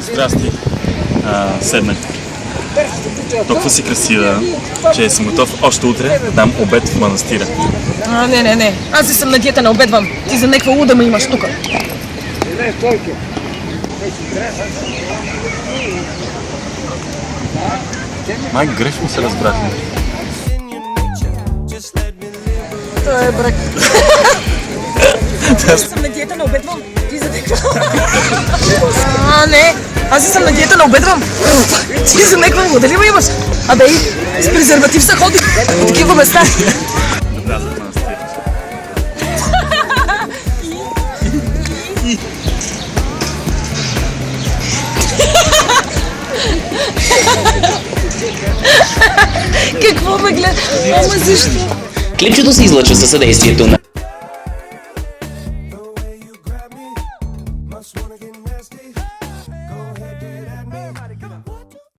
Здрасти. Седнах. Толкова си красива, че съм готов още утре да дам обед в манастира. Не. Аз не съм на диета, не обедвам. Ти за някаква луда ме имаш тука. Май грешно се разбрахме. Той е брак. Аз съм на диета, не обедвам. Ти за някаква... Не. Аз съм на диета, не обедвам. Ти за някаква луда ли ме имаш? Абе, с презерватив се ходи по такива места. Да вляза в манастира. Какво ме гледа? Ама защо? Клипчето се излъчва със съдействието на